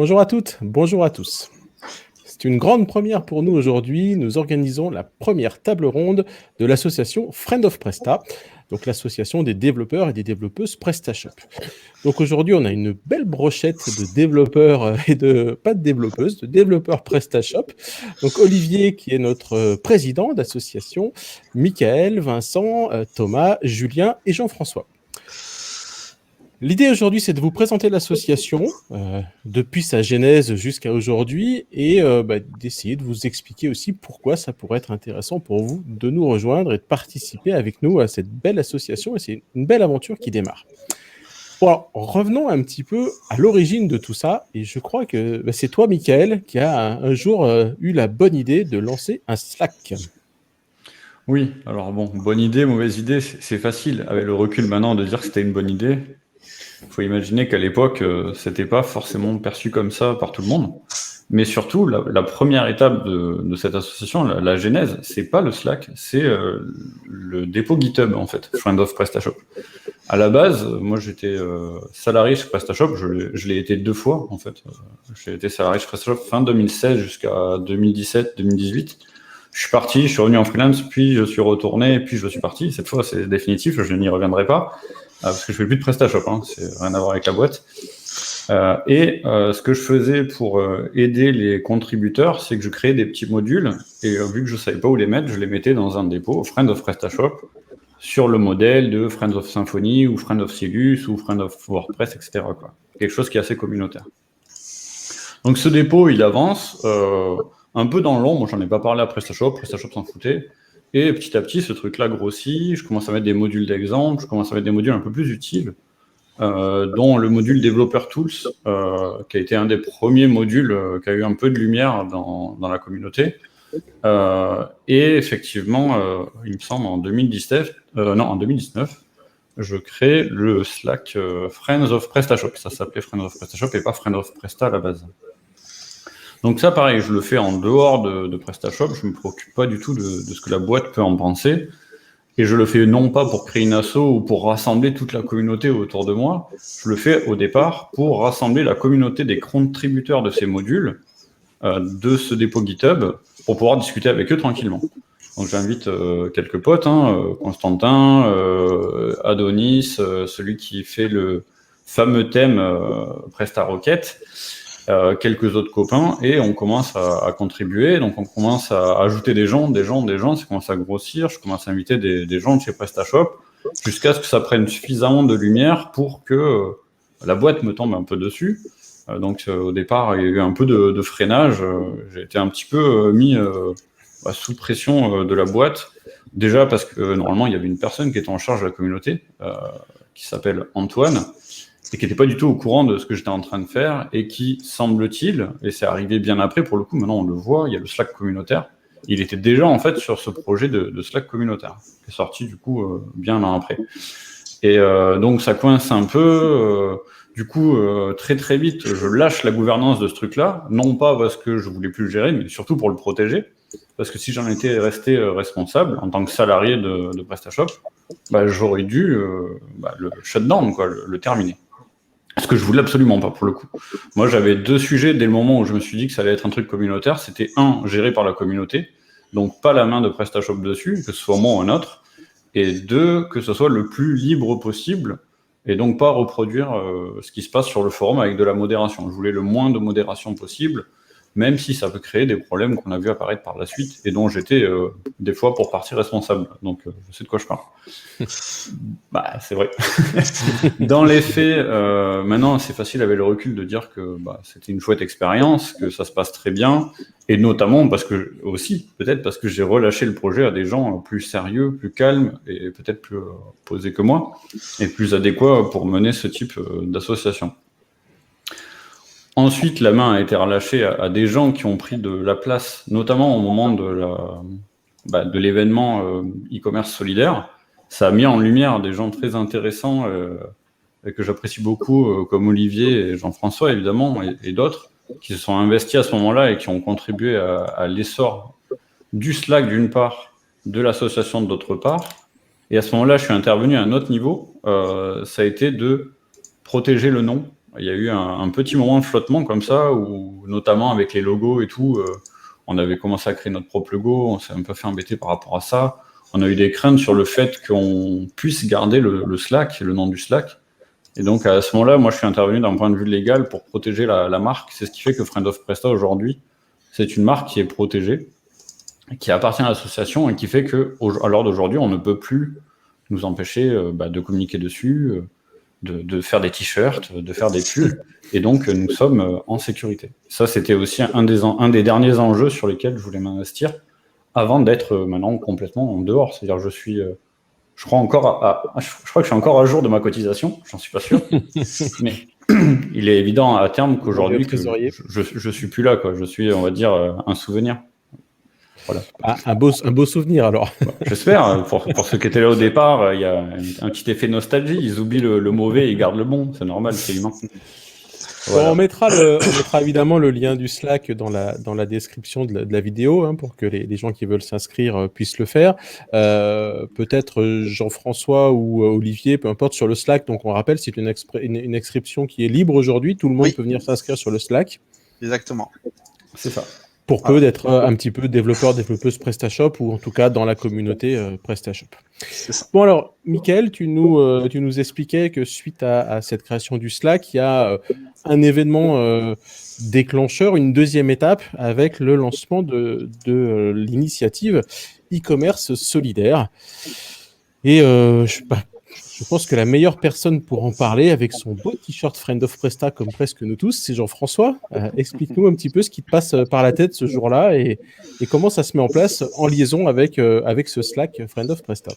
Bonjour à toutes, bonjour à tous. C'est une grande première pour nous aujourd'hui. Nous organisons la première table ronde de l'association Friend of Presta, donc l'association des développeurs et des développeuses PrestaShop. Donc aujourd'hui, on a une belle brochette de développeurs pas de développeuses, de développeurs PrestaShop. Donc Olivier qui est notre président d'association, Michael, Vincent, Thomas, Julien et Jean-François. L'idée aujourd'hui, c'est de vous présenter l'association depuis sa genèse jusqu'à aujourd'hui et d'essayer de vous expliquer aussi pourquoi ça pourrait être intéressant pour vous de nous rejoindre et de participer avec nous à cette belle association. Et c'est une belle aventure qui démarre. Bon, alors, revenons un petit peu à l'origine de tout ça. Et je crois que c'est toi, Michael, qui a un jour eu la bonne idée de lancer un Slack. Oui, alors bon, bonne idée, mauvaise idée, c'est facile avec le recul maintenant de dire que c'était une bonne idée. Il faut imaginer qu'à l'époque, c'était pas forcément perçu comme ça par tout le monde. Mais surtout, la première étape de cette association, la genèse, c'est pas le Slack, c'est le dépôt GitHub en fait, Friend of PrestaShop. À la base, moi j'étais salarié chez PrestaShop, je l'ai été 2 fois en fait. J'ai été salarié chez PrestaShop fin 2016 jusqu'à 2017-2018. Je suis parti, je suis revenu en freelance, puis je suis retourné, puis je suis parti. Cette fois, c'est définitif, je n'y reviendrai pas, parce que je fais plus de PrestaShop, hein, c'est rien à voir avec la boîte. Ce que je faisais pour aider les contributeurs, c'est que je créais des petits modules, et vu que je savais pas où les mettre, je les mettais dans un dépôt, Friend of PrestaShop, sur le modèle de Friend of Symfony, ou Friend of Silus, ou Friend of WordPress, etc., quoi. Quelque chose qui est assez communautaire. Donc ce dépôt, il avance un peu dans l'ombre. Moi, j'en ai pas parlé à PrestaShop s'en foutait. Et petit à petit, ce truc-là grossit. Je commence à mettre des modules d'exemple, je commence à mettre des modules un peu plus utiles, dont le module Developer Tools, qui a été un des premiers modules qui a eu un peu de lumière dans la communauté. Et effectivement, il me semble en 2019, je crée le Slack Friends of PrestaShop. Ça s'appelait Friends of PrestaShop et pas Friends of Presta à la base. Donc ça, pareil, je le fais en dehors de PrestaShop. Je ne me préoccupe pas du tout de ce que la boîte peut en penser. Et je le fais non pas pour créer une asso ou pour rassembler toute la communauté autour de moi. Je le fais au départ pour rassembler la communauté des contributeurs de ces modules, de ce dépôt GitHub, pour pouvoir discuter avec eux tranquillement. Donc j'invite quelques potes, Constantin, Adonis, celui qui fait le fameux thème PrestaRocket, quelques autres copains, et on commence à contribuer. Donc on commence à ajouter des gens, ça commence à grossir. Je commence à inviter des gens de chez PrestaShop, jusqu'à ce que ça prenne suffisamment de lumière pour que la boîte me tombe un peu dessus. Donc au départ, il y a eu un peu de freinage. J'ai été un petit peu mis sous pression de la boîte. Déjà parce que normalement, il y avait une personne qui était en charge de la communauté, qui s'appelle Antoine, et qui n'était pas du tout au courant de ce que j'étais en train de faire, et qui, semble-t-il, et c'est arrivé bien après, pour le coup, maintenant on le voit, il y a le Slack communautaire, il était déjà en fait sur ce projet de Slack communautaire, qui est sorti du coup bien l'an après. Et donc ça coince un peu, très très vite, je lâche la gouvernance de ce truc-là, non pas parce que je voulais plus le gérer, mais surtout pour le protéger, parce que si j'en étais resté responsable, en tant que salarié de PrestaShop, j'aurais dû le shutdown, quoi, le terminer. Ce que je voulais absolument pas, pour le coup. Moi, j'avais 2 sujets dès le moment où je me suis dit que ça allait être un truc communautaire. C'était 1, géré par la communauté, donc pas la main de PrestaShop dessus, que ce soit moi ou un autre, et 2, que ce soit le plus libre possible, et donc pas reproduire ce qui se passe sur le forum avec de la modération. Je voulais le moins de modération possible, même si ça peut créer des problèmes qu'on a vu apparaître par la suite, et dont j'étais des fois pour partie responsable. Donc je sais de quoi je parle. C'est vrai. Dans les faits, maintenant c'est facile avec le recul de dire que c'était une chouette expérience, que ça se passe très bien, et notamment peut-être parce que j'ai relâché le projet à des gens plus sérieux, plus calmes, et peut-être plus posés que moi, et plus adéquats pour mener ce type d'association. Ensuite, la main a été relâchée à des gens qui ont pris de la place, notamment au moment de l'événement e-commerce solidaire. Ça a mis en lumière des gens très intéressants et que j'apprécie beaucoup, comme Olivier et Jean-François, évidemment, et d'autres, qui se sont investis à ce moment-là et qui ont contribué à l'essor du Slack, d'une part, de l'association, d'autre part. Et à ce moment-là, je suis intervenu à un autre niveau. Ça a été de protéger le nom il y a eu un petit moment de flottement comme ça, où notamment avec les logos et tout, on avait commencé à créer notre propre logo, on s'est un peu fait embêter par rapport à ça. On a eu des craintes sur le fait qu'on puisse garder le Slack, le nom du Slack. Et donc à ce moment-là, moi je suis intervenu d'un point de vue légal pour protéger la marque. C'est ce qui fait que Friend of Presta aujourd'hui, c'est une marque qui est protégée, qui appartient à l'association et qui fait qu'à l'heure d'aujourd'hui, on ne peut plus nous empêcher de communiquer dessus, de faire des t-shirts, de faire des pulls. Et donc nous sommes en sécurité. Ça, c'était aussi un des derniers enjeux sur lesquels je voulais m'investir avant d'être maintenant complètement en dehors. C'est-à-dire je crois que je suis encore à jour de ma cotisation, j'en suis pas sûr. Mais il est évident à terme qu'aujourd'hui, que je suis plus là, quoi. Je suis, on va dire, un souvenir. Voilà. Ah, un beau souvenir, alors. J'espère. Pour ceux qui étaient là au départ, il y a un petit effet nostalgie. Ils oublient le mauvais et ils gardent le bon. C'est normal, c'est humain. Voilà. On mettra évidemment le lien du Slack dans la description de la vidéo, hein, pour que les gens qui veulent s'inscrire puissent le faire. Peut-être Jean-François ou Olivier, peu importe, sur le Slack. Donc on rappelle, c'est une inscription qui est libre aujourd'hui. Tout le monde peut venir s'inscrire sur le Slack. Exactement. C'est ça. Pour peu d'être un petit peu développeur-développeuse PrestaShop, ou en tout cas dans la communauté PrestaShop. Bon alors, Mickaël, tu nous expliquais que suite à cette création du Slack, il y a un événement déclencheur, une deuxième étape avec le lancement de l'initiative e-commerce solidaire. Et je pense que la meilleure personne pour en parler, avec son beau t-shirt Friend of Presta, comme presque nous tous, c'est Jean-François. Explique-nous un petit peu ce qui te passe par la tête ce jour-là et comment ça se met en place en liaison avec ce Slack Friend of Presta.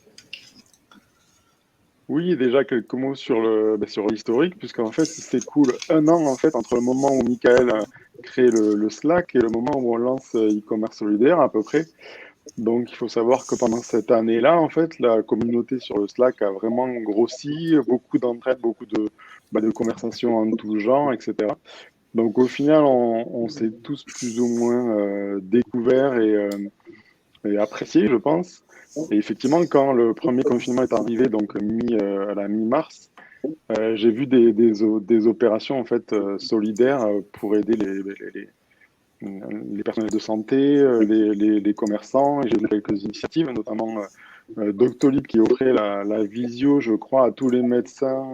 Oui, déjà quelques mots sur l'historique, puisqu'en fait, il s'écoule un an en fait, entre le moment où Mickaël crée le Slack et le moment où on lance e-commerce solidaire à peu près. Donc, il faut savoir que pendant cette année-là, en fait, la communauté sur le Slack a vraiment grossi, beaucoup d'entraide, beaucoup de conversations en tout genre, etc. Donc, au final, on s'est tous plus ou moins découverts et appréciés, je pense. Et effectivement, quand le premier confinement est arrivé, donc à la mi-mars, j'ai vu des opérations en fait solidaires pour aider les personnels de santé, les commerçants, et j'ai vu quelques initiatives, notamment Doctolib qui offrait la visio, je crois, à tous les médecins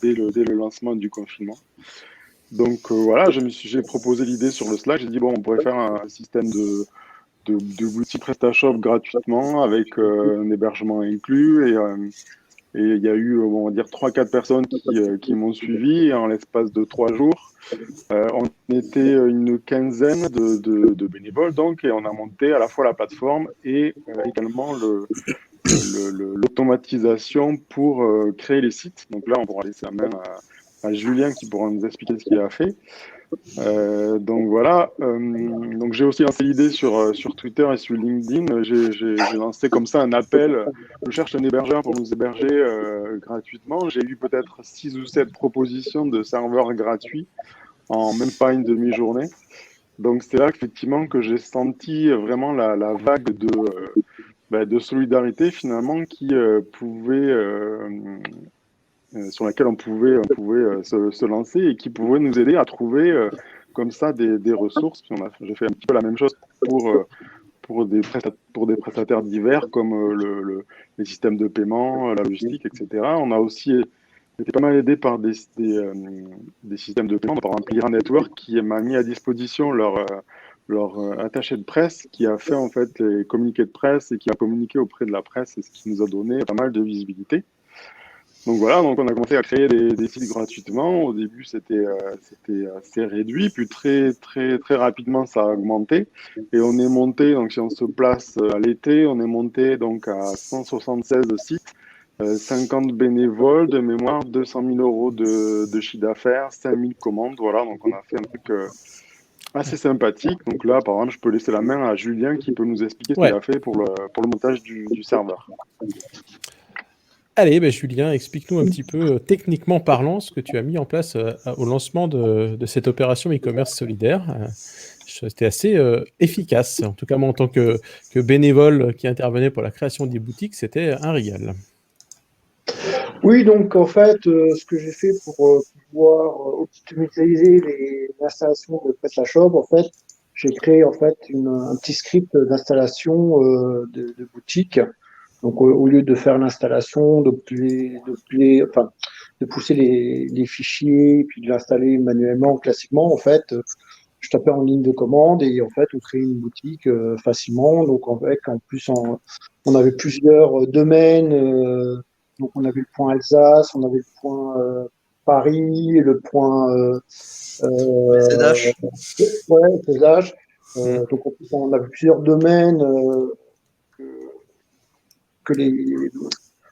dès le lancement du confinement. Donc voilà, j'ai proposé l'idée sur le Slack, j'ai dit bon, on pourrait faire un système de boutique PrestaShop gratuitement avec un hébergement inclus, et il y a eu, on va dire, 3-4 personnes qui m'ont suivi, et en l'espace de 3 jours, on était une quinzaine de bénévoles, donc, et on a monté à la fois la plateforme et également l'automatisation pour créer les sites. Donc là, on pourra laisser la main à Julien qui pourra nous expliquer ce qu'il a fait. Donc voilà, donc j'ai aussi lancé l'idée sur Twitter et sur LinkedIn. J'ai lancé comme ça un appel. Je cherche un hébergeur pour nous héberger gratuitement. J'ai eu peut-être 6 ou 7 propositions de serveurs gratuits en même pas une demi-journée. Donc c'est là effectivement que j'ai senti vraiment la vague de solidarité finalement qui pouvait sur laquelle on pouvait se lancer et qui pouvait nous aider à trouver comme ça des ressources. J'ai fait un petit peu la même chose pour des prestataires divers comme les systèmes de paiement, la logistique, etc. On a aussi été pas mal aidé par des systèmes de paiement, par exemple Lyra Network qui m'a mis à disposition leur attaché de presse qui a fait en fait les communiqués de presse et qui a communiqué auprès de la presse, et ce qui nous a donné pas mal de visibilité. Donc voilà, donc on a commencé à créer des sites gratuitement. Au début, c'était assez réduit, puis très rapidement, ça a augmenté. Et on est monté, donc si on se place à l'été, on est monté donc à 176 sites, 50 bénévoles de mémoire, 200 000 euros de chiffre d'affaires, 5 000 commandes. Voilà, donc on a fait un truc assez sympathique. Donc là, par exemple, je peux laisser la main à Julien qui peut nous expliquer ce qu'il a fait pour le montage du serveur. Allez, Julien, explique-nous un petit peu, techniquement parlant, ce que tu as mis en place au lancement de cette opération e-commerce solidaire. C'était assez efficace. En tout cas, moi, en tant que bénévole qui intervenait pour la création des boutiques, c'était un régal. Oui, donc en fait, ce que j'ai fait pour pouvoir optimiser l'installation de PrestaShop, en fait, j'ai créé en fait un petit script d'installation de boutique. Donc, au lieu de faire l'installation, de pousser les fichiers, puis de l'installer manuellement, classiquement, en fait, je tapais en ligne de commande et en fait, on crée une boutique facilement. Donc, en plus, on avait plusieurs domaines. Donc, on avait le point Alsace, on avait le point Paris, le point CEDH. ouais, CEDH. Donc, en plus, on avait plusieurs domaines que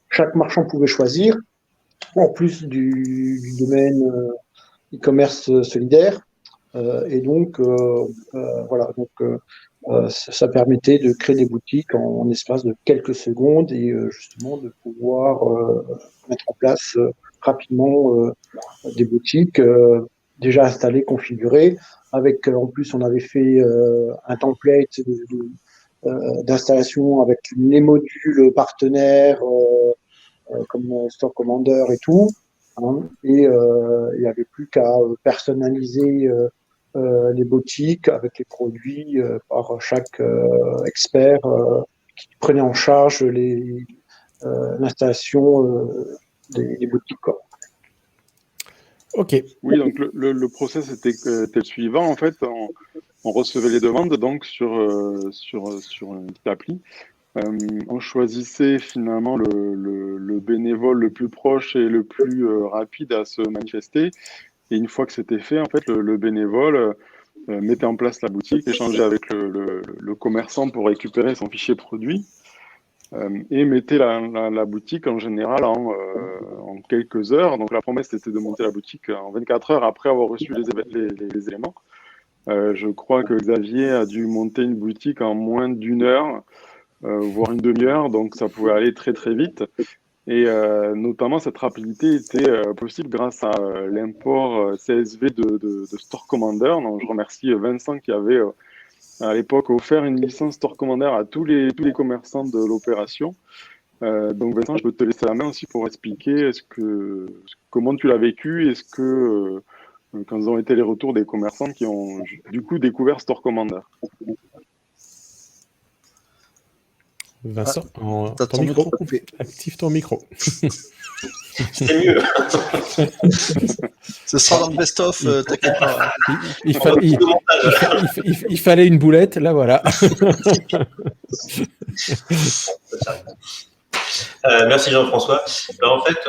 chaque marchand pouvait choisir, en plus du domaine e-commerce solidaire. Et donc, voilà, donc ça permettait de créer des boutiques en espace de quelques secondes et justement de pouvoir mettre en place rapidement des boutiques déjà installées, configurées. Avec, en plus, on avait fait un template d'installation avec les modules partenaires comme Store Commander et tout. Hein, et il n'y avait plus qu'à personnaliser les boutiques avec les produits par chaque expert qui prenait en charge l'installation des boutiques. Quoi. Ok. Oui, donc le process était le suivant. En fait, on recevait les demandes donc sur une petite appli. On choisissait finalement le bénévole le plus proche et le plus rapide à se manifester. Et une fois que c'était fait, en fait, le bénévole mettait en place la boutique, échangeait avec le commerçant pour récupérer son fichier produit et mettait la boutique en général en quelques heures. Donc la promesse était de monter la boutique en 24 heures après avoir reçu les éléments. Je crois que Xavier a dû monter une boutique en moins d'une heure, voire une demi-heure, donc ça pouvait aller très très vite. Et notamment, cette rapidité était possible grâce à l'import CSV de Store Commander. Donc, je remercie Vincent qui avait à l'époque offert une licence Store Commander à tous les commerçants de l'opération. Donc Vincent, je peux te laisser la main aussi pour expliquer comment tu l'as vécu, est-ce que quand ont été les retours des commerçants qui ont du coup découvert Store Commander. Vincent, T'as ton micro coupé. Active ton micro. C'était mieux. Ce sera dans le best-of, t'inquiète pas. Il fallait une boulette, là voilà. Merci Jean-François. En fait,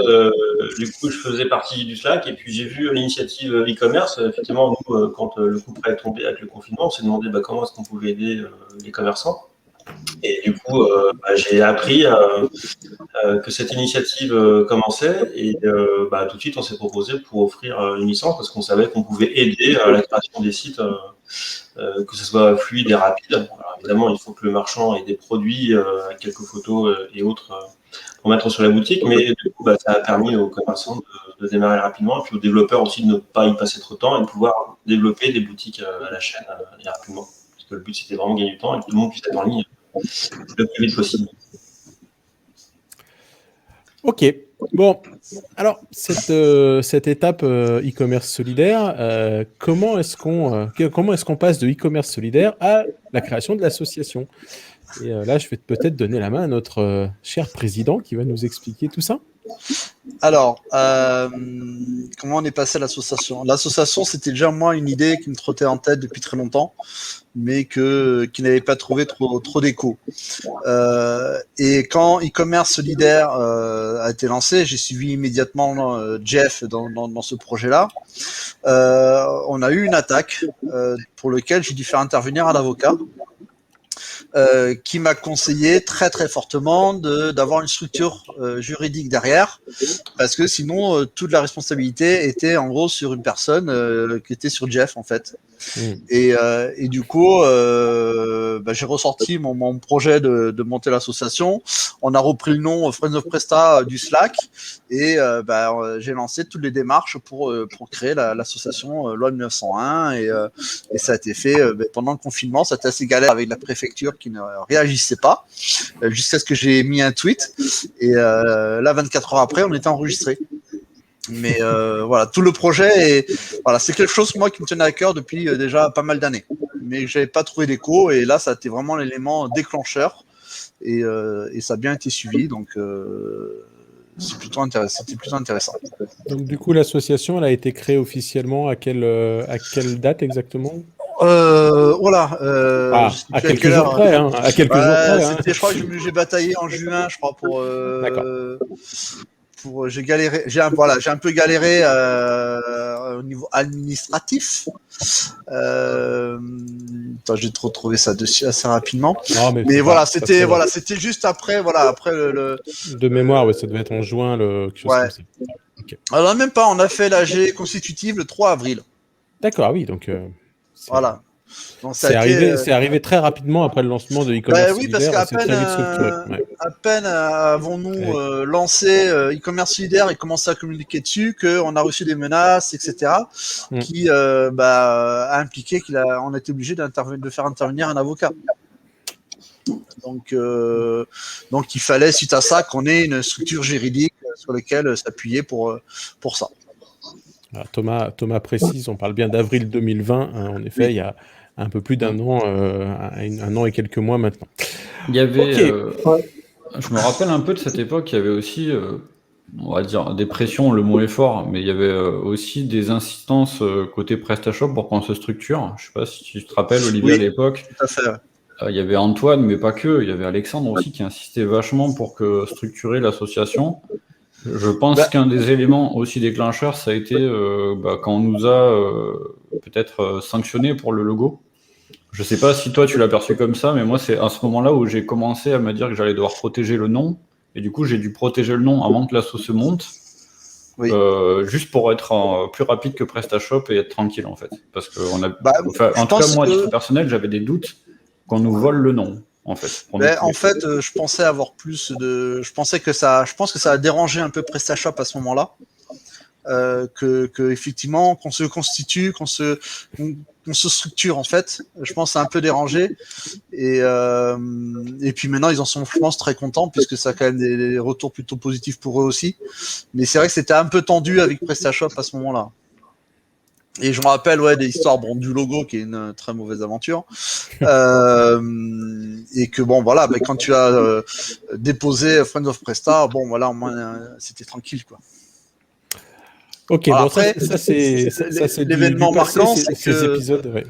du coup, je faisais partie du Slack et puis j'ai vu l'initiative e-commerce. Effectivement, nous, quand le coup près est tombé avec le confinement, on s'est demandé comment est-ce qu'on pouvait aider les commerçants. Et du coup, j'ai appris que cette initiative commençait et tout de suite, on s'est proposé pour offrir une licence parce qu'on savait qu'on pouvait aider à la création des sites, que ce soit fluide et rapide. Alors, évidemment, il faut que le marchand ait des produits avec quelques photos et autres pour mettre sur la boutique, mais du coup, ça a permis aux commerçants de démarrer rapidement et puis aux développeurs aussi de ne pas y passer trop de temps et de pouvoir développer des boutiques à la chaîne et rapidement. Parce que le but, c'était vraiment de gagner du temps et que tout le monde puisse être en ligne le plus vite possible. Ok. Bon, alors cette étape e-commerce solidaire, comment est-ce qu'on passe de e-commerce solidaire à la création de l'association? Et là, je vais peut-être donner la main à notre cher président qui va nous expliquer tout ça. Alors, comment on est passé à l'association? L'association, c'était déjà moi une idée qui me trottait en tête depuis très longtemps, mais qui n'avait pas trouvé trop d'écho. Et quand e-commerce solidaire a été lancé, j'ai suivi immédiatement Jeff dans ce projet-là. On a eu une attaque pour laquelle j'ai dû faire intervenir un avocat. Qui m'a conseillé très très fortement d'avoir une structure juridique derrière, parce que sinon toute la responsabilité était en gros sur une personne qui était sur Jeff en fait. Et du coup, j'ai ressorti mon projet de monter l'association. On a repris le nom Friends of Presta du Slack et j'ai lancé toutes les démarches pour créer l'association loi 1901 et ça a été fait pendant le confinement. Ça a été assez galère avec la préfecture qui ne réagissait pas jusqu'à ce que j'ai mis un tweet et là 24 heures après on était enregistré. Mais voilà, tout le projet voilà, c'est quelque chose moi qui me tenait à cœur depuis déjà pas mal d'années, mais que j'avais pas trouvé d'écho, et là ça a été vraiment l'élément déclencheur, et ça a bien été suivi, donc c'était plutôt intéressant. Donc du coup, l'association, elle a été créée officiellement à quelle date exactement? Voilà. À quelques jours près, hein. À quelques jours près, hein. Je crois que j'ai bataillé en juin, je crois, D'accord. j'ai galéré, j'ai un peu galéré au niveau administratif. J'ai retrouvé ça dessus assez rapidement. Non, mais voilà, c'était juste après, de mémoire, ouais, ça devait être en juin, quelque chose comme ça. Okay. Alors même pas, on a fait l'AG constitutive le 3 avril. D'accord, oui, donc voilà. Donc, c'est arrivé très rapidement après le lancement de e-commerce. Oui, parce qu'à peine avons-nous lancé e-commerce solidaire et commencé à communiquer dessus, qu'on a reçu des menaces, etc., qui a impliqué qu'on a été obligé de faire intervenir un avocat. Donc il fallait, suite à ça, qu'on ait une structure juridique sur laquelle s'appuyer pour ça. Alors, Thomas précise, on parle bien d'avril 2020, hein, en effet, il y a un peu plus d'un an, un an et quelques mois maintenant. Il y avait, je me rappelle un peu de cette époque, il y avait aussi, on va dire, des pressions, le mot est fort, mais il y avait aussi des insistances côté PrestaShop pour qu'on se structure. Je ne sais pas si tu te rappelles, Olivier, à l'époque. Tout à fait. Il y avait Antoine, mais pas que, il y avait Alexandre aussi qui insistait vachement pour structurer l'association. Je pense qu'un des éléments aussi déclencheurs, ça a été quand on nous a peut-être sanctionné pour le logo. Je ne sais pas si toi tu l'as perçu comme ça, mais moi c'est à ce moment-là où j'ai commencé à me dire que j'allais devoir protéger le nom, et du coup j'ai dû protéger le nom avant que l'asso se monte, juste pour être plus rapide que PrestaShop et être tranquille en fait. Parce que en tout cas moi à titre personnel j'avais des doutes qu'on nous vole le nom. En fait, je pensais avoir plus de. Je pense que ça a dérangé un peu PrestaShop à ce moment-là, que effectivement qu'on se constitue, qu'on se structure en fait. Je pense que ça a un peu dérangé, et puis maintenant ils en sont, je pense, très contents puisque ça a quand même des retours plutôt positifs pour eux aussi. Mais c'est vrai que c'était un peu tendu avec PrestaShop à ce moment-là. Et je me rappelle des histoires du logo qui est une très mauvaise aventure, et que quand tu as déposé Friends of Presta, au moins c'était tranquille quoi. Ok, alors, bon, après, ça c'est l'événement marquant, c'est que ces épisodes,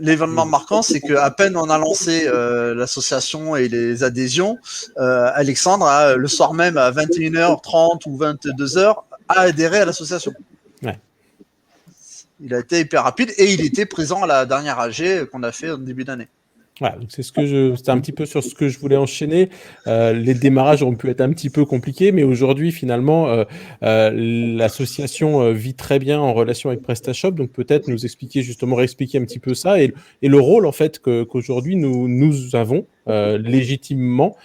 l'événement marquant, c'est que à peine on a lancé l'association et les adhésions, Alexandre le soir même à 21h30 ou 22h a adhéré à l'association. Ouais. Il a été hyper rapide et il était présent à la dernière AG qu'on a fait en début d'année. Voilà, donc c'était un petit peu sur ce que je voulais enchaîner. Les démarrages ont pu être un petit peu compliqués, mais aujourd'hui, finalement, l'association vit très bien en relation avec PrestaShop. Donc peut-être réexpliquer un petit peu ça et le rôle en fait qu'aujourd'hui nous avons légitimement,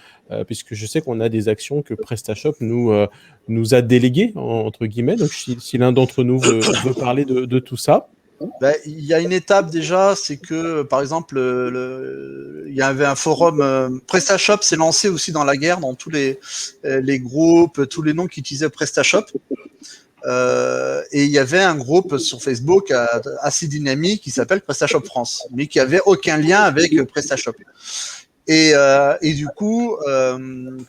puisque je sais qu'on a des actions que PrestaShop nous a déléguées entre guillemets. Donc si l'un d'entre nous veut parler de tout ça. Il y a une étape déjà, c'est que par exemple, il y avait un forum. PrestaShop s'est lancé aussi dans la guerre, dans tous les groupes, tous les noms qui utilisaient PrestaShop. Et il y avait un groupe sur Facebook assez dynamique qui s'appelle PrestaShop France, mais qui avait aucun lien avec PrestaShop. Et du coup,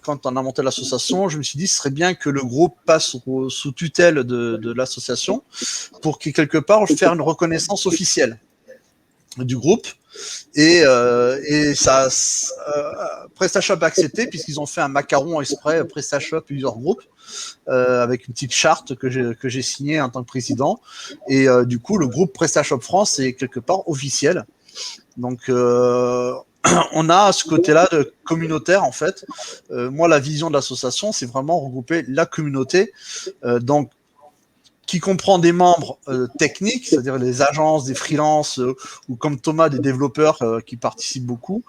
quand on a monté l'association, je me suis dit ce serait bien que le groupe passe sous tutelle de l'association pour quelque part faire une reconnaissance officielle du groupe. Et ça, PrestaShop a accepté puisqu'ils ont fait un macaron exprès PrestaShop plusieurs groupes avec une petite charte que j'ai signée en tant que président. Et du coup, le groupe PrestaShop France est quelque part officiel. Donc on a ce côté-là de communautaire en fait. Moi, la vision de l'association, c'est vraiment regrouper la communauté, donc qui comprend des membres techniques, c'est-à-dire les agences, des freelances ou comme Thomas, des développeurs qui participent beaucoup.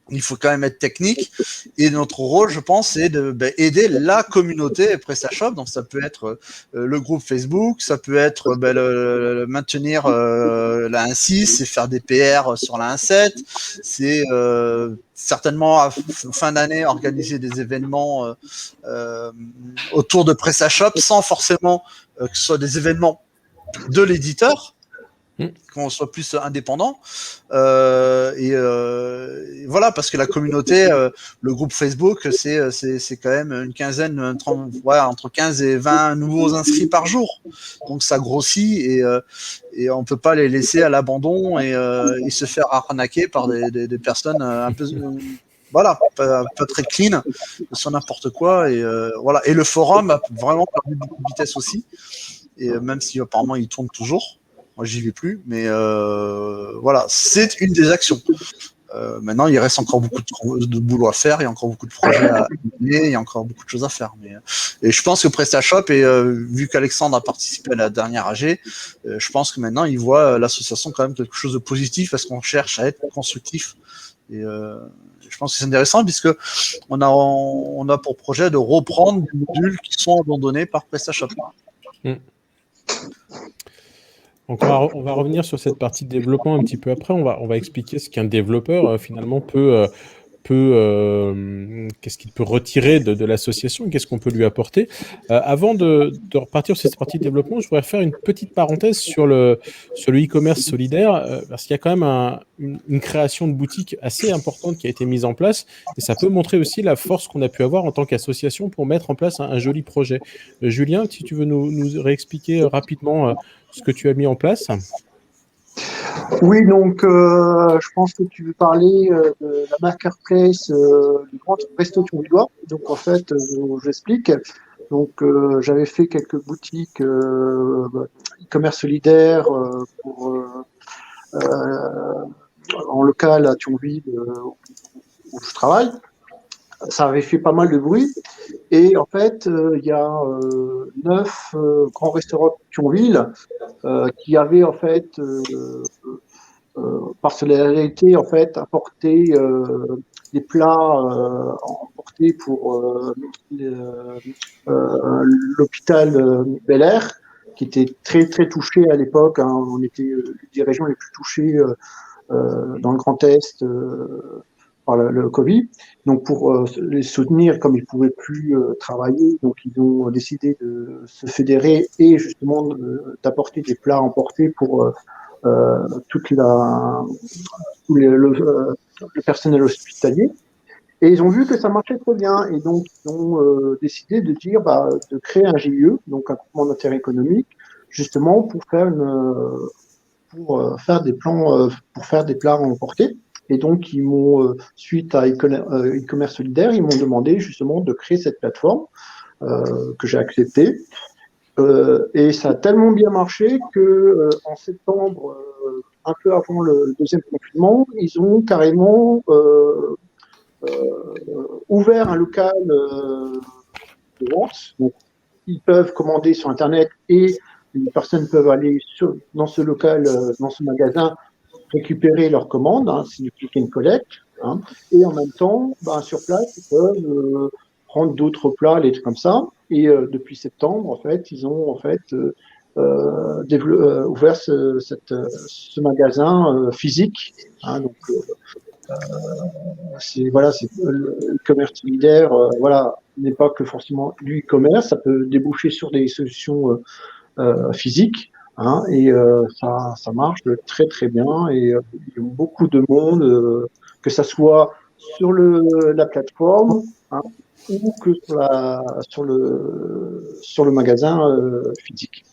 Il faut quand même être technique. Et notre rôle, je pense, c'est d'aider la communauté PrestaShop. Donc, ça peut être le groupe Facebook, ça peut être maintenir la 1.6, c'est faire des PR sur la 1.7, c'est certainement à fin d'année organiser des événements autour de PrestaShop sans forcément que ce soit des événements de l'éditeur, qu'on soit plus indépendant. Et voilà, parce que la communauté, le groupe Facebook, c'est quand même une quinzaine, entre 15 et 20 nouveaux inscrits par jour. Donc ça grossit et on peut pas les laisser à l'abandon et se faire arnaquer par des personnes un peu... Voilà, pas très clean, sur n'importe quoi. Et voilà. Et le forum a vraiment perdu beaucoup de vitesse aussi. Et même si apparemment il tourne toujours. Moi, j'y vais plus, mais voilà, c'est une des actions. Maintenant, il reste encore beaucoup de boulot à faire, il y a encore beaucoup de projets à mener, il y a encore beaucoup de choses à faire. Et je pense que PrestaShop, vu qu'Alexandre a participé à la dernière AG, je pense que maintenant, il voit l'association quand même quelque chose de positif parce qu'on cherche à être constructif. Et je pense que c'est intéressant puisque on a pour projet de reprendre des modules qui sont abandonnés par PrestaShop. Donc on va revenir sur cette partie de développement un petit peu après. On va expliquer ce qu'un développeur finalement qu'est-ce qu'il peut retirer de l'association, qu'est-ce qu'on peut lui apporter. Avant de repartir sur cette partie de développement, je voudrais faire une petite parenthèse sur le e-commerce solidaire, parce qu'il y a quand même une création de boutique assez importante qui a été mise en place, et ça peut montrer aussi la force qu'on a pu avoir en tant qu'association pour mettre en place un joli projet. Julien, si tu veux nous réexpliquer rapidement ce que tu as mis en place. Oui, donc je pense que tu veux parler de la marketplace du Grand Resto Thionvillois. Donc en fait, j'explique. Donc j'avais fait quelques boutiques e-commerce solidaire en local à Thionville où je travaille. Ça avait fait pas mal de bruit. Et en fait, il y a 9 grands restaurants de Thionville qui avaient en fait par solidarité en fait apporté des plats emportés pour l'hôpital Bel Air, qui était très très touché à l'époque. Hein. On était l'une des régions les plus touchées dans le Grand Est par le Covid. Donc pour les soutenir, comme ils ne pouvaient plus travailler, donc ils ont décidé de se fédérer et justement d'apporter des plats emportés pour tout le personnel hospitalier. Et ils ont vu que ça marchait très bien. Et donc, ils ont décidé de dire, de créer un GIE, donc un groupement d'intérêt économique, justement pour faire des plans, pour faire des plats emportés. Et donc, ils m'ont, suite à e-commerce solidaire, ils m'ont demandé justement de créer cette plateforme que j'ai acceptée. Et ça a tellement bien marché que en septembre, un peu avant le deuxième confinement, ils ont carrément ouvert un local de vente. Donc, ils peuvent commander sur Internet et les personnes peuvent aller dans ce local, dans ce magasin, récupérer leurs commandes, hein, c'est du click and collect, hein, et en même temps, sur place, ils peuvent prendre d'autres plats, des trucs comme ça. Et depuis septembre, en fait, ils ont en fait ouvert ce magasin physique. Hein, donc, c'est le commerce solidaire. Voilà, n'est pas que forcément du e-commerce, ça peut déboucher sur des solutions physiques. Hein, et ça marche très très bien. Et il y a beaucoup de monde, que ça soit sur la plateforme, hein, ou que sur le magasin physique.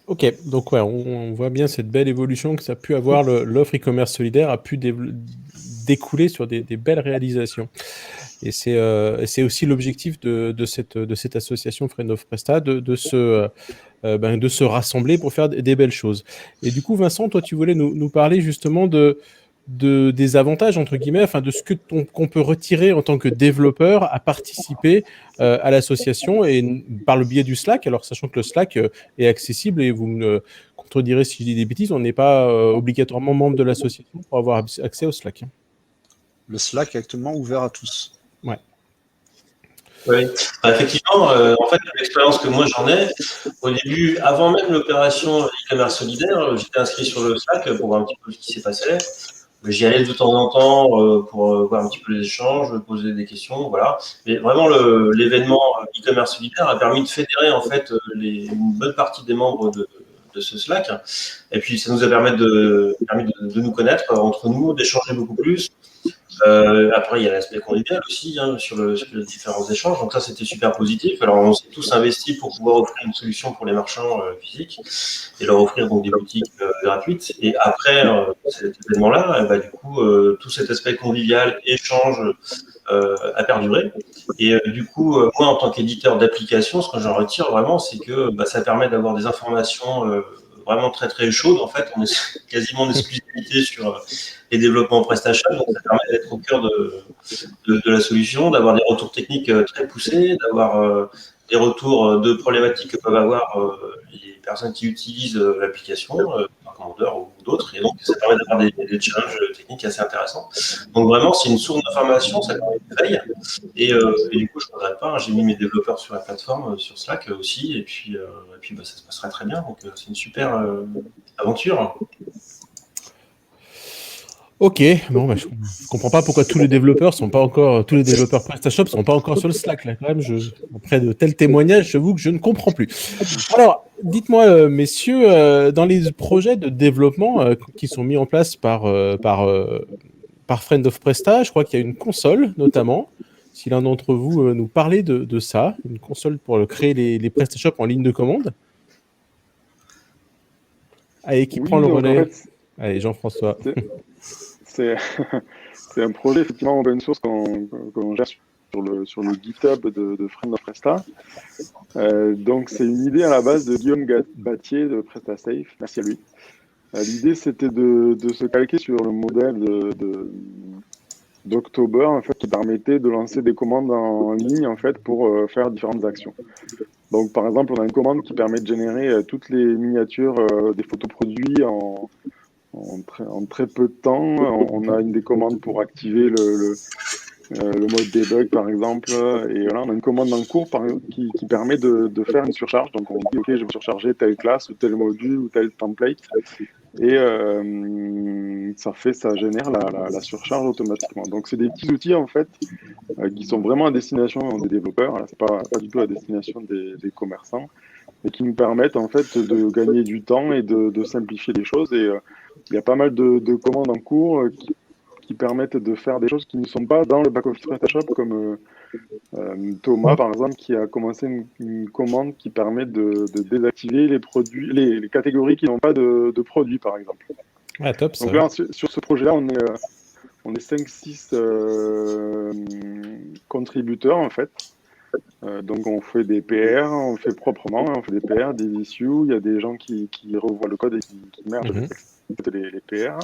Ok, donc ouais, on voit bien cette belle évolution que ça a pu avoir, l'offre e-commerce solidaire a pu découler sur des belles réalisations. Et c'est aussi l'objectif de cette association Friend of Presta, de se rassembler pour faire des belles choses. Et du coup, Vincent, toi, tu voulais nous parler justement des avantages, entre guillemets, enfin de ce qu'on peut retirer en tant que développeur à participer à l'association et par le biais du Slack. Alors, sachant que le Slack est accessible, et vous me contredirez si je dis des bêtises, on n'est pas obligatoirement membre de l'association pour avoir accès au Slack. Le Slack est actuellement ouvert à tous. Ouais. Oui, effectivement, en fait, l'expérience que moi j'en ai, au début, avant même l'opération e-commerce solidaire, j'étais inscrit sur le Slack pour voir un petit peu ce qui s'est passé. J'y allais de temps en temps pour voir un petit peu les échanges, poser des questions, voilà. Mais vraiment, l'événement e-commerce solidaire a permis de fédérer en fait une bonne partie des membres de ce Slack. Et puis, ça nous a permis de nous connaître entre nous, d'échanger beaucoup plus. Après, il y a l'aspect convivial aussi sur les différents échanges. Donc ça, c'était super positif. Alors, on s'est tous investis pour pouvoir offrir une solution pour les marchands physiques et leur offrir donc des boutiques gratuites. Et après cet événement-là, du coup, tout cet aspect convivial, échange, a perduré. Et du coup, moi, en tant qu'éditeur d'application, ce que j'en retire vraiment, c'est que ça permet d'avoir des informations vraiment très très chaudes. En fait, on est quasiment en exclusivité sur les développements PrestaShop, donc ça permet d'être au cœur de la solution, d'avoir des retours techniques très poussés, d'avoir des retours de problématiques que peuvent avoir les personnes qui utilisent l'application, par commandeur ou d'autres, et donc ça permet d'avoir des challenges techniques assez intéressants. Donc vraiment, c'est une source d'information, ça permet de veille, et du coup, je ne regrette pas, j'ai mis mes développeurs sur la plateforme, sur Slack aussi, et puis ça se passerait très bien, donc c'est une super aventure. Ok, bon, je comprends pas pourquoi tous les développeurs PrestaShop sont pas encore sur le Slack là quand même. Après de tels témoignages, j'avoue que je ne comprends plus. Alors, dites-moi, messieurs, dans les projets de développement qui sont mis en place par Friend of Presta, je crois qu'il y a une console notamment. Si l'un d'entre vous nous parlait de ça, une console pour créer les PrestaShop en ligne de commande. Allez, qui prend le relais? En fait, allez, Jean-François. C'est un projet effectivement open source qu'on gère sur le GitHub de Friend of Presta. Donc c'est une idée à la base de Guillaume Battier de PrestaSafe. Merci à lui. L'idée c'était de se calquer sur le modèle d'October en fait, qui permettait de lancer des commandes en ligne en fait, pour faire différentes actions. Donc par exemple, on a une commande qui permet de générer toutes les miniatures des photos produits en très peu de temps. On a une des commandes pour activer le mode debug, par exemple. Et voilà, on a une commande en cours qui permet de faire une surcharge. Donc, on dit, OK, je vais surcharger telle classe ou tel module ou tel template. Et ça génère la surcharge automatiquement. Donc, c'est des petits outils, en fait, qui sont vraiment à destination des développeurs. Ce n'est pas du tout à destination des commerçants. Et qui nous permettent, en fait, de gagner du temps et de simplifier les choses. Et il y a pas mal de commandes en cours qui permettent de faire des choses qui ne sont pas dans le back-office PrestaShop, comme Thomas, par exemple, qui a commencé une commande qui permet de désactiver les produits, les catégories qui n'ont pas de produits, par exemple. Ah, top, ça. Donc là, sur ce projet-là, on est 5-6 contributeurs, en fait. Donc on fait des PR, on fait proprement, on fait des PR, des issues, il y a des gens qui revoient le code et qui mergent les PR.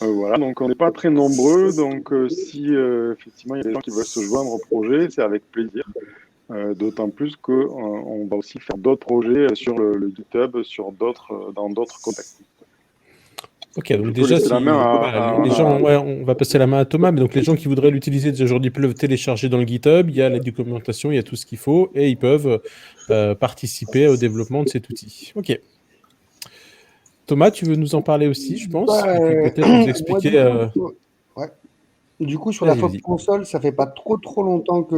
Voilà, donc on n'est pas très nombreux, donc si effectivement il y a des gens qui veulent se joindre au projet, c'est avec plaisir. D'autant plus qu'on va aussi faire d'autres projets sur le GitHub, dans d'autres contextes. Ok, donc déjà, les gens, on va passer la main à Thomas, mais donc les gens qui voudraient l'utiliser aujourd'hui peuvent le télécharger dans le GitHub, il y a la documentation, il y a tout ce qu'il faut, et ils peuvent participer au développement de cet outil. Ok. Thomas, tu veux nous en parler aussi, je pense, peut-être nous expliquer... Du coup, sur la FOB console, ça fait pas trop longtemps que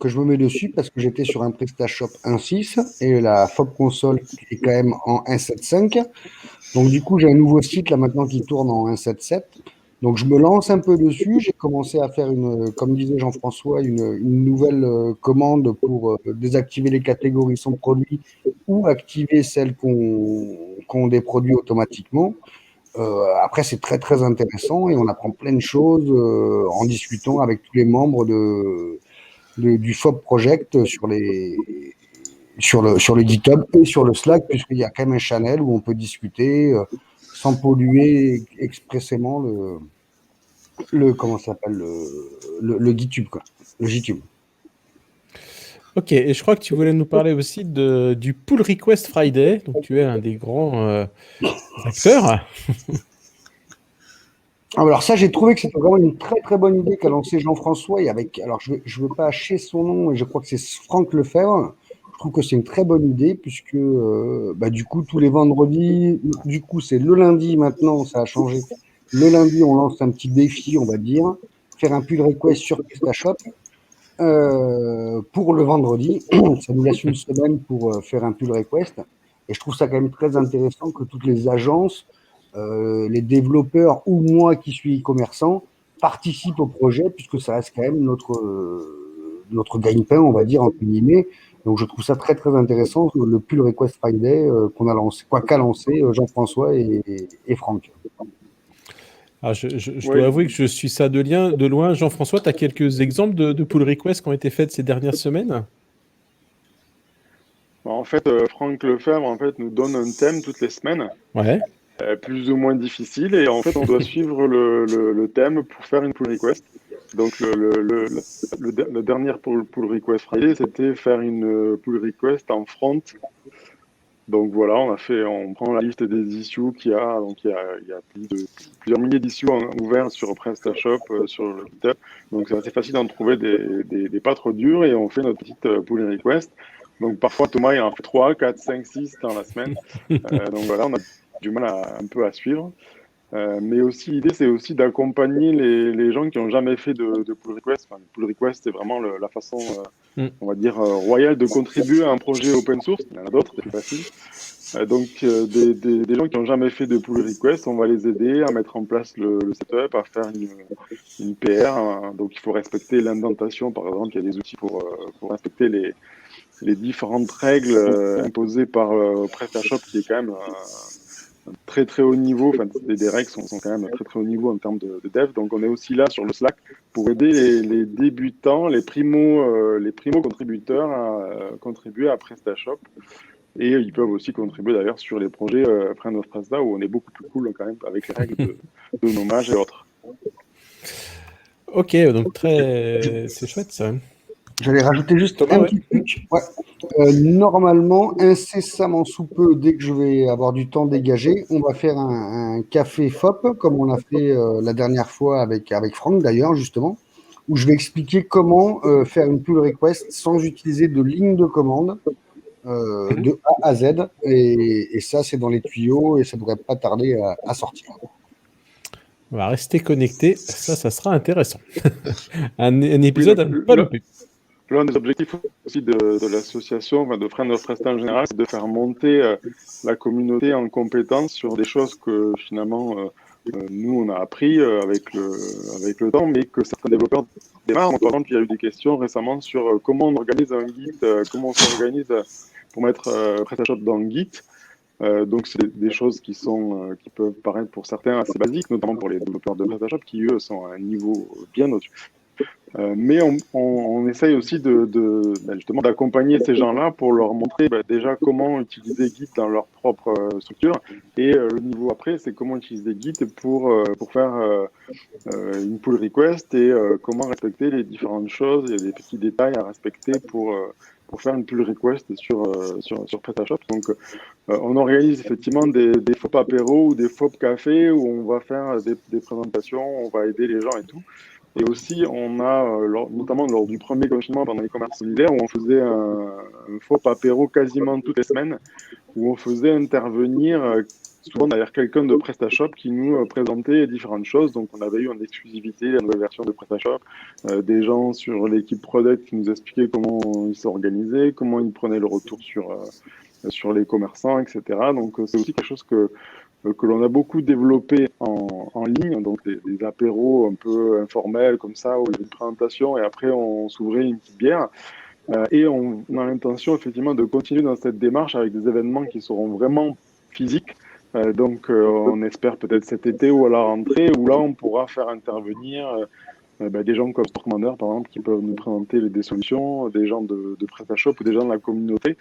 je me mets dessus parce que j'étais sur un PrestaShop 1.6 et la FOB console est quand même en 1.7.5. Donc, du coup, j'ai un nouveau site là maintenant qui tourne en 1.7.7. Donc, je me lance un peu dessus. J'ai commencé à faire comme disait Jean-François, une nouvelle commande pour désactiver les catégories sans produit ou activer celles qu'on des produits automatiquement. Après, c'est très intéressant et on apprend plein de choses en discutant avec tous les membres du FOB Project sur le GitHub et sur le Slack, puisqu'il y a quand même un channel où on peut discuter sans polluer expressément comment ça s'appelle le GitHub, quoi, le GitHub. Ok, et je crois que tu voulais nous parler aussi du Pull Request Friday, donc tu es un des grands acteurs. Alors ça, j'ai trouvé que c'était vraiment une très très bonne idée qu'a lancé Jean-François. Et avec, alors je veux pas hacher son nom, et je crois que c'est Franck Lefebvre. Je trouve que c'est une très bonne idée puisque du coup tous les vendredis, du coup c'est le lundi maintenant, ça a changé. Le lundi, on lance un petit défi, on va dire, faire un pull request sur PrestaShop pour le vendredi. Ça nous laisse une semaine pour faire un pull request. Et je trouve ça quand même très intéressant que toutes les agences, les développeurs ou moi qui suis e-commerçant participent au projet puisque ça reste quand même notre gagne-pain, on va dire, entre guillemets. Donc je trouve ça très très intéressant, le pull request Friday qu'on a lancé, qu'a lancé Jean-François et Franck. Ah, je dois avouer que je suis ça de loin. Jean-François, tu as quelques exemples de pull requests qui ont été faits ces dernières semaines? En fait, Franck Lefebvre nous donne un thème toutes les semaines, Ouais. plus ou moins difficile, et en fait, on doit suivre le thème pour faire une pull request. Donc, le dernier pull request Friday, c'était faire une pull request en front. Donc voilà, on prend la liste des issues qu'il y a. Donc il y a plusieurs milliers d'issues ouverts sur PrestaShop, sur le GitHub. Donc c'est assez facile d'en trouver des pas trop durs et on fait notre petite pull request. Donc parfois Thomas il en fait 3, 4, 5, 6 dans la semaine. Donc voilà, on a du mal un peu à suivre. Mais aussi, l'idée, c'est aussi d'accompagner les gens qui n'ont jamais fait de pull request. Enfin, le pull request, c'est vraiment la façon, on va dire, royale de contribuer à un projet open source. Il y en a d'autres, c'est plus facile. Donc, des gens qui n'ont jamais fait de pull request, on va les aider à mettre en place le setup, à faire une PR. Hein. Donc, il faut respecter l'indentation, par exemple. Il y a des outils pour respecter les différentes règles imposées par PrestaShop, qui est quand même très très haut niveau, enfin des règles sont quand même très très haut niveau en termes de dev, donc on est aussi là sur le Slack pour aider les débutants, les primo contributeurs à contribuer à PrestaShop, et ils peuvent aussi contribuer d'ailleurs sur les projets Friend of Presta où on est beaucoup plus cool quand même avec les règles de nommage et autres. Ok, donc c'est chouette ça. J'allais rajouter juste Thomas, un petit truc. Ouais. Normalement, incessamment sous peu, dès que je vais avoir du temps dégagé, on va faire un café FOP, comme on a fait la dernière fois avec Franck d'ailleurs, justement, où je vais expliquer comment faire une pull request sans utiliser de ligne de commande de A à Z. Et ça, c'est dans les tuyaux et ça ne devrait pas tarder à sortir. On va rester connecté, ça sera intéressant. un épisode à ne pas louper. L'un des objectifs aussi de l'association, de Friend of Presta en général, c'est de faire monter la communauté en compétence sur des choses que finalement nous on a appris avec le temps, mais que certains développeurs démarrent. Par exemple, il y a eu des questions récemment sur comment on organise un Git, comment on s'organise pour mettre PrestaShop dans le Git. Donc c'est des choses qui peuvent paraître pour certains assez basiques, notamment pour les développeurs de PrestaShop qui eux sont à un niveau bien au-dessus. Mais on essaye aussi justement d'accompagner ces gens-là pour leur montrer déjà comment utiliser Git dans leur propre structure, et le niveau après c'est comment utiliser Git pour faire une pull request et comment respecter les différentes choses. Il y a des petits détails à respecter pour faire une pull request sur PrestaShop. Donc on organise effectivement des FOP apéro ou des FOP café où on va faire des présentations, on va aider les gens et tout. Et aussi, on a, notamment lors du premier confinement pendant les commerces solidaires, où on faisait un FOP apéro quasiment toutes les semaines, où on faisait intervenir souvent d'ailleurs quelqu'un de PrestaShop qui nous présentait différentes choses. Donc, on avait eu en exclusivité la nouvelle version de PrestaShop, des gens sur l'équipe product qui nous expliquaient comment ils s'organisaient, comment ils prenaient le retour sur les commerçants, etc. Donc, c'est aussi quelque chose que l'on a beaucoup développé en ligne, donc des apéros un peu informels comme ça, où il y a une présentation et après on s'ouvrait une petite bière. Et on a l'intention effectivement de continuer dans cette démarche avec des événements qui seront vraiment physiques. Donc on espère peut-être cet été ou à la rentrée, où là on pourra faire intervenir des gens comme Store Commander, par exemple, qui peuvent nous présenter des solutions, des gens de PrestaShop ou des gens de la communauté,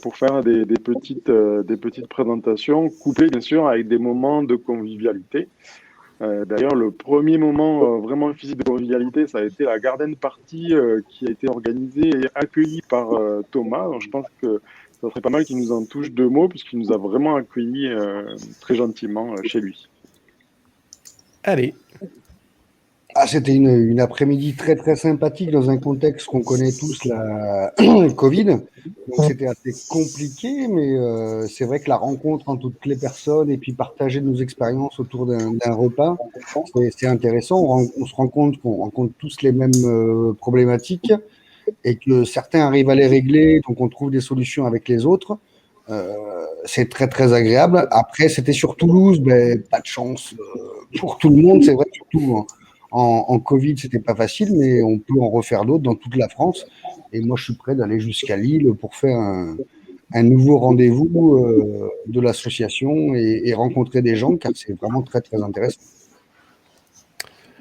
pour faire des petites présentations, couplées bien sûr avec des moments de convivialité. D'ailleurs, le premier moment vraiment physique de convivialité, ça a été la Garden Party qui a été organisée et accueillie par Thomas. Donc, je pense que ça serait pas mal qu'il nous en touche 2 mots, puisqu'il nous a vraiment accueillis très gentiment chez lui. Allez. Ah, c'était une après-midi très très sympathique dans un contexte qu'on connaît tous, la Covid. Donc c'était assez compliqué, mais c'est vrai que la rencontre entre toutes les personnes et puis partager nos expériences autour d'un repas, c'est intéressant. On se rend compte qu'on rencontre tous les mêmes problématiques et que certains arrivent à les régler, donc on trouve des solutions avec les autres. C'est très très agréable. Après, c'était sur Toulouse, mais pas de chance pour tout le monde. C'est vrai, surtout en Covid, c'était pas facile, mais on peut en refaire d'autres dans toute la France. Et moi, je suis prêt d'aller jusqu'à Lille pour faire un nouveau rendez-vous de l'association et rencontrer des gens, car c'est vraiment très très intéressant.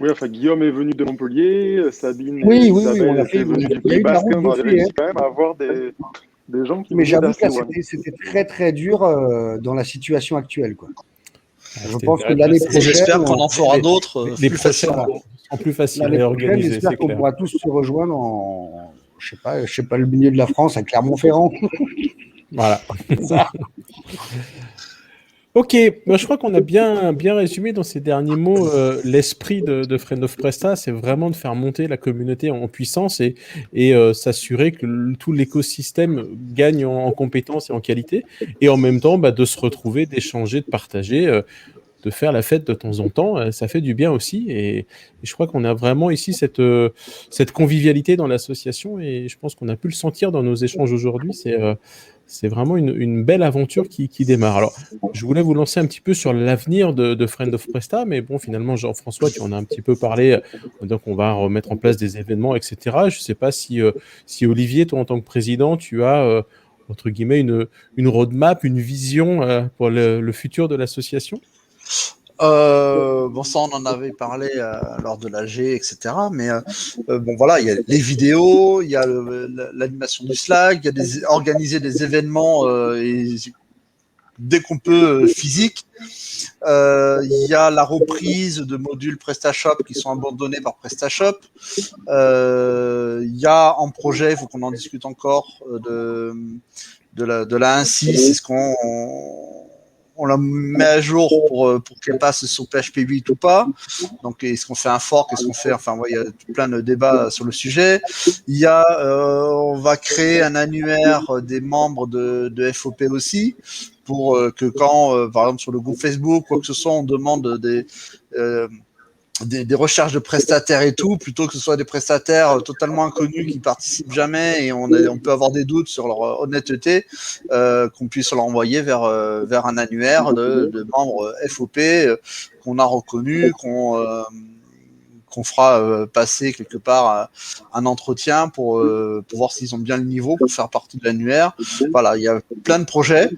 Oui, enfin, Guillaume est venu de Montpellier, Sabine Oui, et oui, oui, on Isabelle a fait. étaient venues du Il y a Pays eu de la Basque. route On de avait fait, réussi quand même à avoir des gens qui mais venaient j'avoue que d'assez là, loin. c'était très très dur dans la situation actuelle, quoi. Je C'était pense que une l'année période- prochaine, J'espère qu'on en fera les- d'autres Les plus prochaines facilement. sont plus faciles l'année à prochaine, organiser, j'espère c'est qu'on clair. pourra tous se rejoindre en, je sais pas, le milieu de la France, à Clermont-Ferrand. Voilà. Ok, moi, je crois qu'on a bien résumé dans ces derniers mots l'esprit de Friend of Presta, c'est vraiment de faire monter la communauté en puissance et s'assurer que tout l'écosystème gagne en compétences et en qualité, et en même temps de se retrouver, d'échanger, de partager, de faire la fête de temps en temps, ça fait du bien aussi, et je crois qu'on a vraiment ici cette convivialité dans l'association, et je pense qu'on a pu le sentir dans nos échanges aujourd'hui, c'est vraiment une belle aventure qui démarre. Alors, je voulais vous lancer un petit peu sur l'avenir de Friend of Presta, mais bon, finalement, Jean-François, tu en as un petit peu parlé, donc on va remettre en place des événements, etc. Je ne sais pas si Olivier, toi, en tant que président, tu as, entre guillemets, une roadmap, une vision pour le futur de l'association. Bon, ça, on en avait parlé lors de l'AG, etc. Mais bon, voilà, il y a les vidéos, il y a l'animation du Slack, il y a organiser des événements dès qu'on peut physique. Il y a la reprise de modules PrestaShop qui sont abandonnés par PrestaShop. Il y a en projet, il faut qu'on en discute encore, de la 1.6, est-ce qu'on la met à jour pour qu'elle passe sur PHP 8 ou pas. Donc, est-ce qu'on fait un fork, est-ce qu'on fait, enfin, il y a plein de débats sur le sujet. Il y a, on va créer un annuaire des membres de FOP aussi, pour que quand, par exemple, sur le groupe Facebook, quoi que ce soit, on demande des recherches de prestataires et tout, plutôt que ce soit des prestataires totalement inconnus qui participent jamais et on peut avoir des doutes sur leur honnêteté, qu'on puisse leur envoyer vers un annuaire de membres FOP qu'on a reconnus, qu'on fera passer quelque part un entretien pour voir s'ils ont bien le niveau pour faire partie de l'annuaire. Voilà, il y a plein de projets.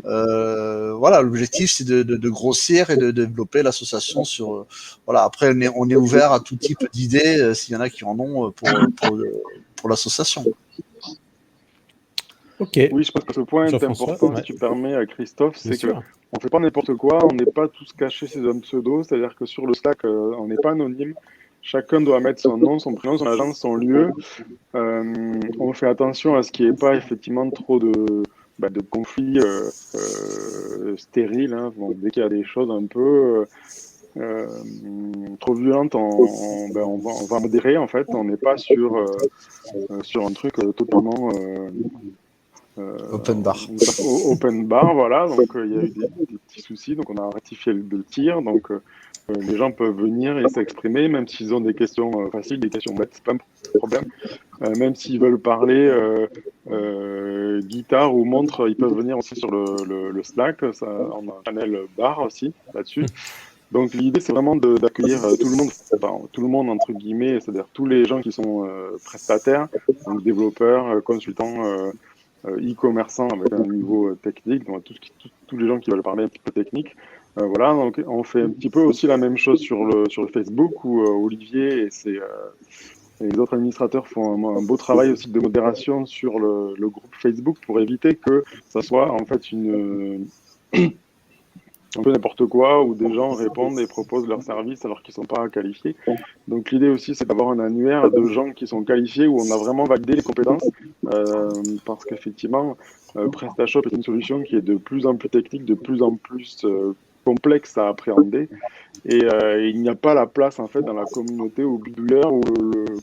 Voilà, l'objectif c'est de grossir et de développer l'association sur. Voilà, après on est ouvert à tout type d'idées s'il y en a qui en ont pour l'association. Ok. Oui, je pense que ce point est important, si tu permets, à Christophe, c'est qu'on ne fait pas n'importe quoi, on n'est pas tous cachés sous un pseudo, c'est-à-dire que sur le Slack, on n'est pas anonyme. Chacun doit mettre son nom, son prénom, son agence, son lieu. On fait attention à ce qu'il n'y ait pas effectivement trop de conflits stériles. Hein. Bon, dès qu'il y a des choses un peu trop violentes, on va modérer en fait. On n'est pas sur un truc totalement open bar. Open bar, voilà. Donc il y a eu des petits soucis, donc on a rectifié le tir. Donc les gens peuvent venir et s'exprimer, même s'ils ont des questions faciles, des questions bêtes, c'est pas un problème. Même s'ils veulent parler guitare ou montre, ils peuvent venir aussi sur le Slack. Ça, on a un channel bar aussi là-dessus. Donc l'idée c'est vraiment d'accueillir tout le monde entre guillemets, c'est-à-dire tous les gens qui sont prestataires, donc développeurs, consultants, e-commerçants avec un niveau technique, donc tous les gens qui veulent parler un petit peu technique. Voilà, donc on fait un petit peu aussi la même chose sur le Facebook où Olivier et les autres administrateurs font un beau travail aussi de modération sur le groupe Facebook pour éviter que ça soit en fait un peu n'importe quoi où des gens répondent et proposent leurs services alors qu'ils ne sont pas qualifiés. Donc l'idée aussi c'est d'avoir un annuaire de gens qui sont qualifiés où on a vraiment validé les compétences parce qu'effectivement PrestaShop est une solution qui est de plus en plus technique, de plus en plus complexe à appréhender. Et il n'y a pas la place en fait dans la communauté au bidouilleur ou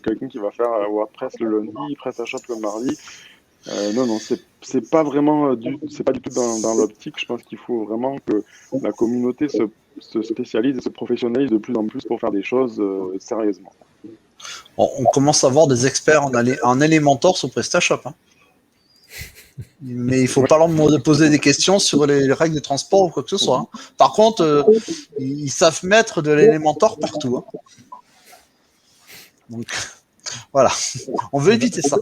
quelqu'un qui va faire WordPress le lundi, PrestaShop le mardi. Non, c'est pas vraiment c'est pas du tout dans l'optique. Je pense qu'il faut vraiment que la communauté se spécialise et se professionnalise de plus en plus pour faire des choses sérieusement. On commence à voir des experts en Elementor sur PrestaShop. Hein. Mais il ne faut pas leur poser des questions sur les règles de transport ou quoi que ce soit. Hein. Par contre, ils savent mettre de l'Elementor partout. Hein. Donc, voilà. On veut éviter ça.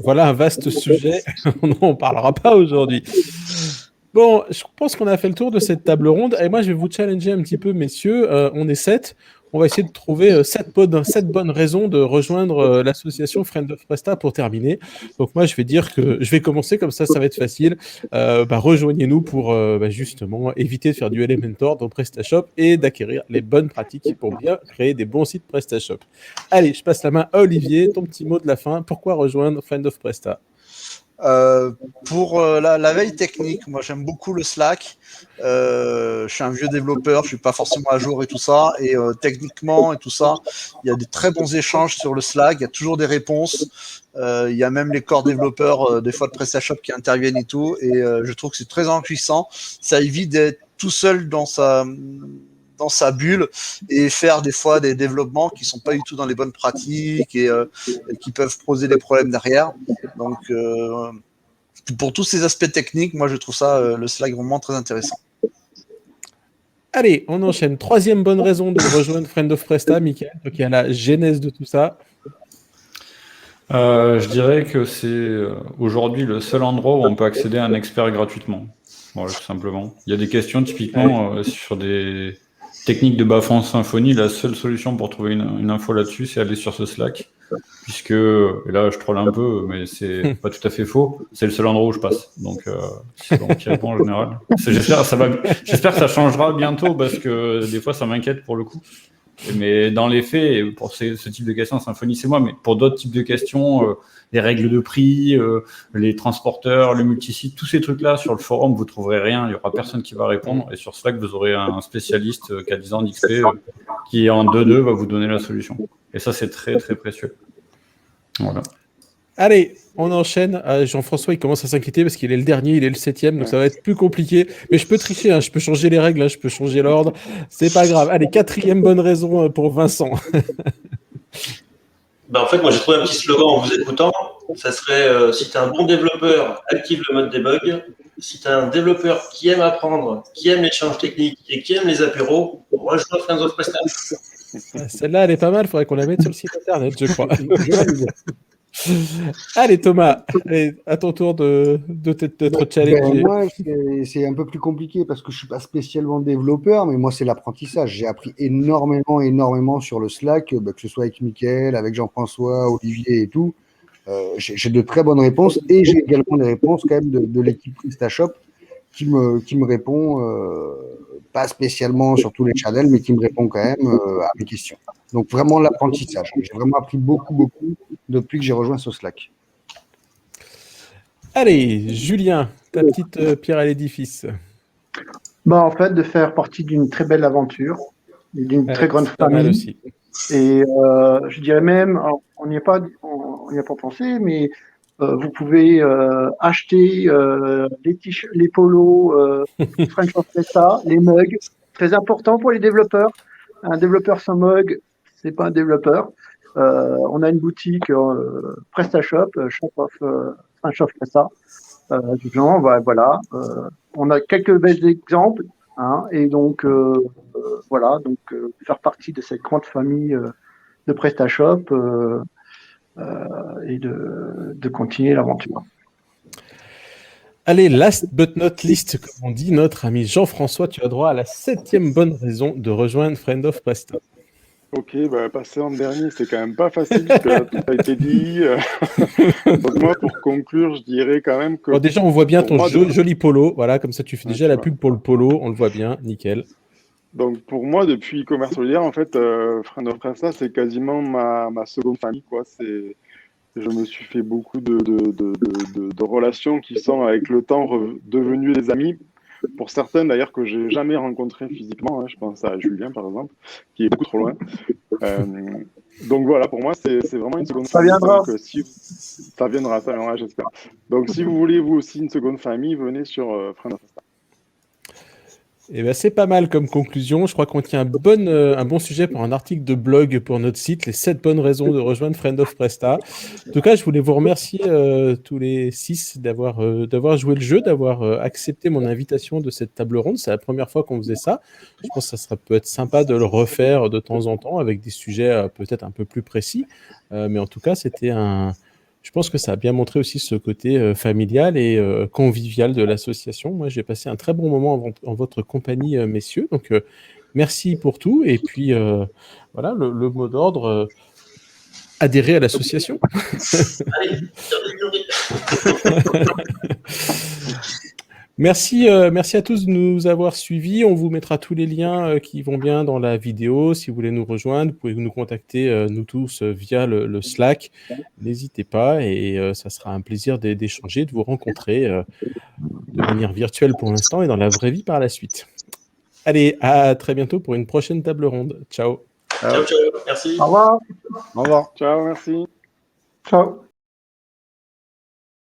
Voilà un vaste sujet. On n'en parlera pas aujourd'hui. Bon, je pense qu'on a fait le tour de cette table ronde. Et moi, je vais vous challenger un petit peu, messieurs. On est 7. On va essayer de trouver 7 bonnes raisons de rejoindre l'association Friend of Presta pour terminer. Donc moi, je vais dire que je vais commencer comme ça va être facile. Rejoignez-nous pour justement éviter de faire du Elementor dans PrestaShop et d'acquérir les bonnes pratiques pour bien créer des bons sites PrestaShop. Allez, je passe la main à Olivier. Ton petit mot de la fin. Pourquoi rejoindre Friend of Presta ? Pour la veille technique, moi j'aime beaucoup le Slack. Je suis un vieux développeur, je suis pas forcément à jour et tout ça. Et techniquement et tout ça, il y a des très bons échanges sur le Slack. Il y a toujours des réponses. Il y a même les corps développeurs des fois de PrestaShop qui interviennent et tout. Et je trouve que c'est très enrichissant. Ça évite d'être tout seul dans sa bulle et faire des fois des développements qui sont pas du tout dans les bonnes pratiques et qui peuvent poser des problèmes derrière. Donc, pour tous ces aspects techniques, moi je trouve ça le Slack vraiment très intéressant. Allez, on enchaîne. 3e bonne raison de rejoindre Friend of Presta, Mickaël. Donc il y a la genèse de tout ça. Je dirais que c'est aujourd'hui le seul endroit où on peut accéder à un expert gratuitement. Voilà, tout simplement. Il y a des questions typiquement sur des technique de bas-fond Symfony, la seule solution pour trouver une info là-dessus, c'est aller sur ce Slack. Puisque, et là je troll un peu, mais c'est pas tout à fait faux, c'est le seul endroit où je passe. Donc, c'est bon qui répond en général. J'espère que ça changera bientôt, parce que des fois ça m'inquiète pour le coup. Mais dans les faits, pour ce type de questions, Symfony c'est moi, mais pour d'autres types de questions, les règles de prix, les transporteurs, le multisite, tous ces trucs-là, sur le forum, vous trouverez rien, il n'y aura personne qui va répondre. Et sur Slack, vous aurez un spécialiste qui a 10 ans d'XP qui, en 2-2, va vous donner la solution. Et ça, c'est très, très précieux. Voilà. Allez, on enchaîne. Jean-François, il commence à s'inquiéter parce qu'il est le dernier, il est le 7e, donc ça va être plus compliqué. Mais je peux tricher, hein, je peux changer les règles, hein, je peux changer l'ordre. C'est pas grave. Allez, 4e bonne raison pour Vincent. En fait, moi, j'ai trouvé un petit slogan en vous écoutant. Ça serait si tu es un bon développeur, active le mode debug. Si tu es un développeur qui aime apprendre, qui aime l'échange technique et qui aime les apéros, rejoins Friends of Presta. Celle-là, elle est pas mal. Il faudrait qu'on la mette sur le site internet, je crois. Allez, Thomas, à ton tour d'être challengé. Moi, c'est un peu plus compliqué parce que je ne suis pas spécialement développeur, mais moi, c'est l'apprentissage. J'ai appris énormément sur le Slack, que ce soit avec Mickaël, avec Jean-François, Olivier et tout. J'ai de très bonnes réponses et j'ai également des réponses quand même de l'équipe PrestaShop qui me répond, pas spécialement sur tous les channels, mais qui me répond quand même à mes questions. Donc vraiment l'apprentissage. J'ai vraiment appris beaucoup depuis que j'ai rejoint ce Slack. Allez, Julien, ta petite pierre à l'édifice. En fait, de faire partie d'une très belle aventure, d'une très grande famille. Aussi. Et je dirais même, on n'y a pas pensé, mais vous pouvez acheter les t-shirts, les polos, Friends of Presta, les mugs. Très important pour les développeurs. Un développeur sans mug, c'est pas un développeur. On a une boutique PrestaShop, Shop of Friends of Presta. Voilà. On a quelques belles exemples, hein, et donc voilà, donc faire partie de cette grande famille de PrestaShop et de continuer l'aventure. Allez, last but not least, comme on dit, notre ami Jean-François, tu as droit à la 7e bonne raison de rejoindre Friend of Presta. Ok, passer en dernier, c'est quand même pas facile, parce que tout a été dit. Donc moi, pour conclure, je dirais quand même que... Bon, déjà, on voit bien ton joli polo, voilà, comme ça tu fais déjà la pub pour le polo, on le voit bien, nickel. Donc pour moi, depuis e-commerce solidaire, en fait, Friend of Presta, c'est quasiment ma seconde famille, quoi. Je me suis fait beaucoup de relations qui sont avec le temps devenues des amis. pour certains d'ailleurs que j'ai jamais rencontrés physiquement. Hein. Je pense à Julien par exemple, qui est beaucoup trop loin. Donc voilà, pour moi, c'est vraiment une seconde famille. viendra. Donc, ça viendra, j'espère. Donc si vous voulez vous aussi une seconde famille, venez sur Friend of Presta. Eh ben, c'est pas mal comme conclusion. Je crois qu'on tient un bon sujet pour un article de blog pour notre site, les 7 bonnes raisons de rejoindre Friend of Presta. En tout cas, je voulais vous remercier tous les 6 d'avoir joué le jeu, d'avoir accepté mon invitation de cette table ronde. C'est la première fois qu'on faisait ça. Je pense que ça peut être sympa de le refaire de temps en temps avec des sujets peut-être un peu plus précis. Mais en tout cas, je pense que ça a bien montré aussi ce côté familial et convivial de l'association. Moi, j'ai passé un très bon moment en votre compagnie, messieurs. Donc, merci pour tout. Et puis, voilà, le mot d'ordre, adhérer à l'association. Allez, Merci à tous de nous avoir suivis. On vous mettra tous les liens qui vont bien dans la vidéo. Si vous voulez nous rejoindre, vous pouvez nous contacter, nous tous, via le Slack. N'hésitez pas et ça sera un plaisir d'échanger, de vous rencontrer de manière virtuelle pour l'instant et dans la vraie vie par la suite. Allez, à très bientôt pour une prochaine table ronde. Ciao. ciao, ciao. Merci. Au revoir. Au revoir. Ciao, merci. Ciao.